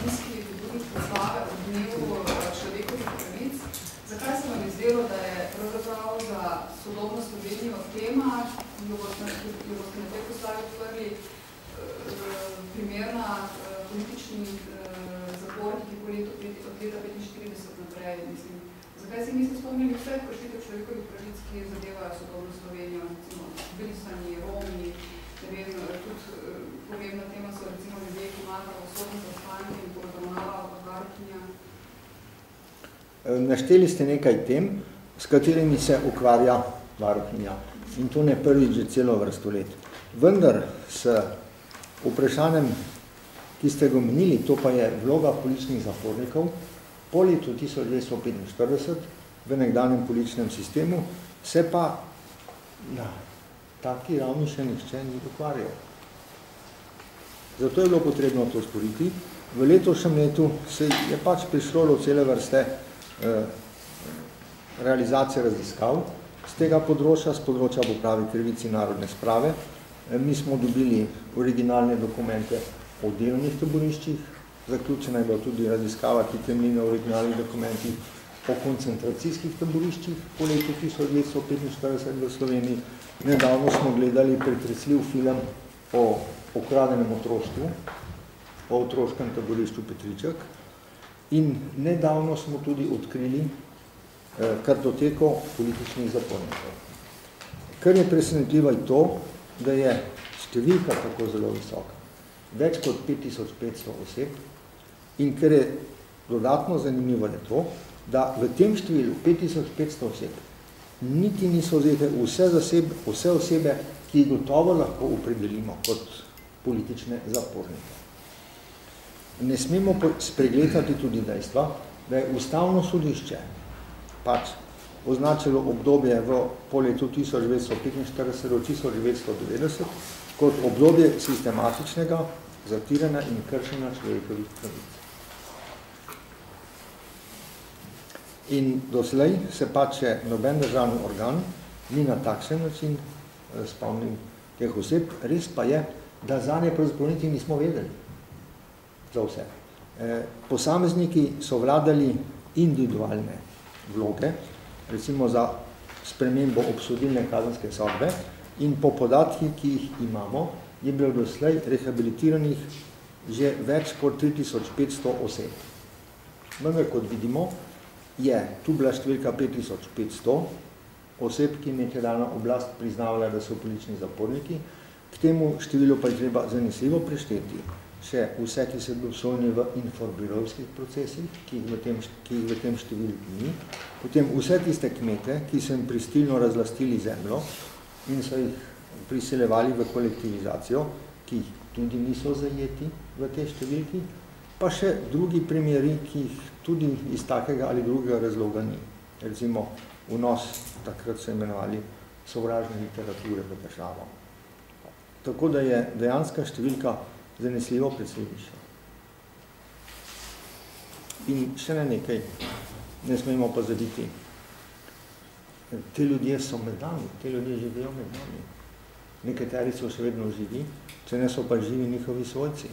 občinski pobudnik proslave ob dnevu človekovih pravic. Zakaj se vam je zdelo, da je pravzaprav za sodobno Slovenijo tema, ki jo boste na tej proslavi odprli, primerna politični zaporniki po letu od leta 45 naprej, mislim. Zakaj si niste spomnili vseh kršitev človekovih pravic, ki zadevajo sodobno Slovenijo, recimo brisani, Romi, ne vem, tudi pomembna tema so recimo ljudje, ki imajo pravosodne zaostanke in poravnava varuhinja. Našteli ste nekaj tem, s katerimi se ukvarja varuhinja. In to ne prvič že celo vrsto let. Vendar s vprašanjem, ki ste ga omenili, to pa je vloga političnih zapornikov, po letu 1945 v nekdanjem političnem sistemu se pa na taki ravni še nihče ni ukvarjal. Zato je bilo potrebno to storiti. V letošnjem letu se je pač prišlo do cele vrste realizacije raziskav z tega področja, z področja poprave krivic in narodne sprave. Mi smo dobili originalne dokumente o delovnih taboriščih, zaključena je bila tudi raziskava, ki temelji na originalnih dokumentih o koncentracijskih taboriščih po letu 1945 v Sloveniji. Nedavno smo gledali pretresljiv film o ukradenem otroštvu, o otroškem taborišču Petriček in nedavno smo tudi odkrili kartoteko političnih zapornikov. Kar je presenetljivo je to, da je številka tako zelo visoka, več kot 5500 oseb, in ker je dodatno zanimivo je to, da v tem številu 5500 oseb niti niso vzete vse osebe, ki jih gotovo lahko opredelimo kot politične zapornike. Ne smemo spregledati tudi dejstva, da je Ustavno sodišče pač označilo obdobje po letu 1945 do 1990 kot obdobje sistematičnega zatiranja in kršenja človekovih pravic. In doslej se pač noben državni organ ni na takšen način spomnil teh oseb, res pa je, da zanje pravzaprav niti nismo vedeli za vse. Posamezniki so vladali individualne vloge, recimo za spremembo obsodilne kazenske sodbe in po podatkih, ki jih imamo, je bilo doslej rehabilitiranih že več kot 3500 oseb. Vendar, kot vidimo, je tu bila številka 5500 oseb, ki jim je tedajna oblast priznavala, da so politični zaporniki. K temu številu pa je treba zanesljivo prešteti še vse, ki so bili obsojeni v informbirojskih procesih, ki jih v tem številu ni. Potem vse tiste kmete, ki so jim prisilno razlastili zemljo in so jih priseljevali v kolektivizacijo, ki tudi niso zajeti v tej številki, pa še drugi primeri, ki jih tudi iz takega ali drugega razloga ni. Recimo vnos, takrat so imenovali sovražne literature v državo. Tako da je dejanska številka zanesljivo precej višja. In še nekaj, ne smemo pa zaditi. Te ljudje so med nami, te ljudje živijo med nami. Nekateri so še vedno živi, če ne so pa živi njihovi svojci.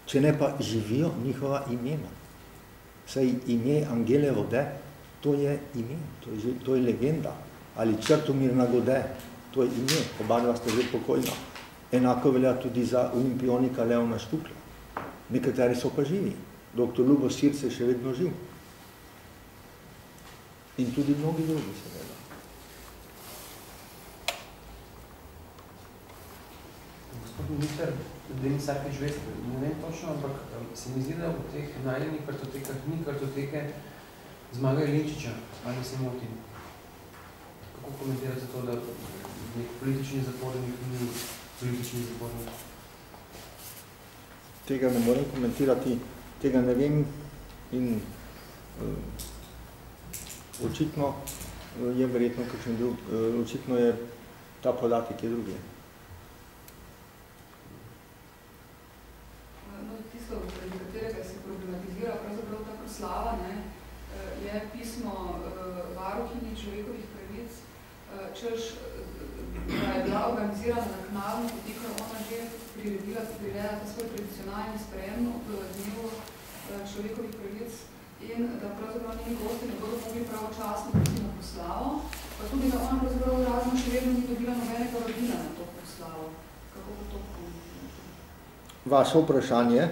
Če ne pa živijo njihova imena. Saj ime Angele Vode, to je ime, to je legenda. Ali Črtomir Nagode, to je ime, oba dva sta že pokojna. Enako velja tudi za olimpionika Leona Štukla. Nekateri so pa živi. Dr. Ljubo Širce je še vedno živ. In tudi mnogi drugi seveda. Gospod minister, Denis Sarkič veste, ne vem točno, ampak se mi zdi, da v teh najdenih kartotekah ni kartoteke Zmaga Jelinčiča, ali se motim. Kako komentirate to, da nek politični zapornik ni politični zapornik? Tega ne morem komentirati, tega ne vem in očitno je verjetno kakšen drug, očitno je ta podatek je drugi. Tisto, zaradi katerega se problematizira pravzaprav ta proslava, je pismo varuhinji človekovih pravic, češ, da je bila organizirana naknadno, potem, ko ona že priredila ta svoj tradicionalni sprejem ob dnevu človekovih pravic in da pravzaprav njeni gosti ne bodo mogli pravočasno priti na proslavo, pa tudi da ona pravzaprav razno še vedno ni dobila nobenega vabila na to proslavo. Kako bo to komentirati? Vaše vprašanje,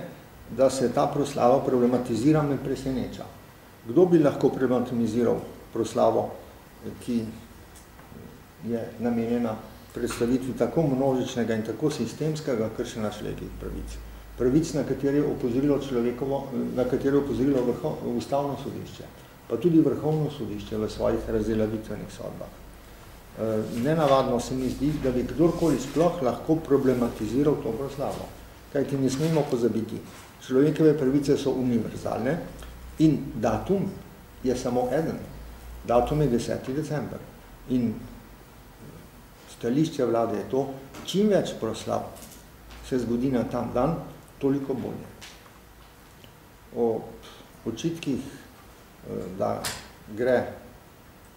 da se ta proslava problematizira, me preseneča. Kdo bi lahko problematiziral proslavo, ki je namenjena predstavitvi tako množičnega in tako sistemskega kršenja človekovih pravic? Pravic, na katere je opozorilo Ustavno sodišče, pa tudi Vrhovno sodišče v svojih razdelavitvenih sodbah. Nenavadno se mi zdi, da bi kdorkoli sploh lahko problematiziral to proslavo. Kajti ne smemo pozabiti, človekove pravice so univerzalne in datum je samo eden. Datum je 10. december. In stališče vlade je to, čim več proslav se zgodi na tam dan, toliko bolje. O očitkih, da gre,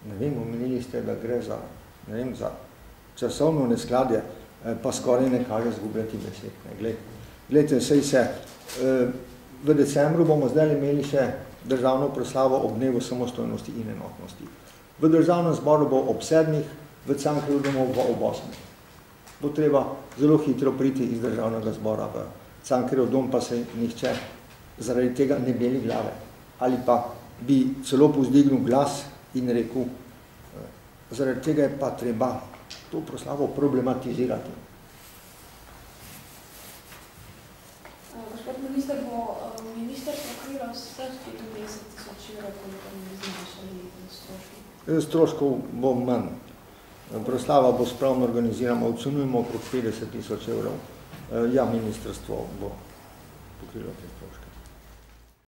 ne vem, omenili ste, da gre za, ne vem, za časovno neskladje, pa skoraj ne kaže zgubljati besed. Glejte, sej se, v decembru bomo zdaj imeli še državno proslavo ob dnevu samostojnosti in enotnosti. V državnem zboru bo ob 7, v Cankarjevem domu bo ob 8. Bo treba zelo hitro priti iz državnega zbora v Cankarjev dom, pa se nihče zaradi tega ne beli glave. Ali pa bi celo povzdignil glas in rekel, zaradi tega je pa treba to proslavo problematizirati. Gospod minister, bo ministrstvo krilo vseh 25 000 evrov, koliko ne znašali stroški? Stroškov bo manj. Proslava bo spravno organizirana, ocenujemo okrog 50 000 evrov. Ja, ministrstvo bo pokrilo te stroške.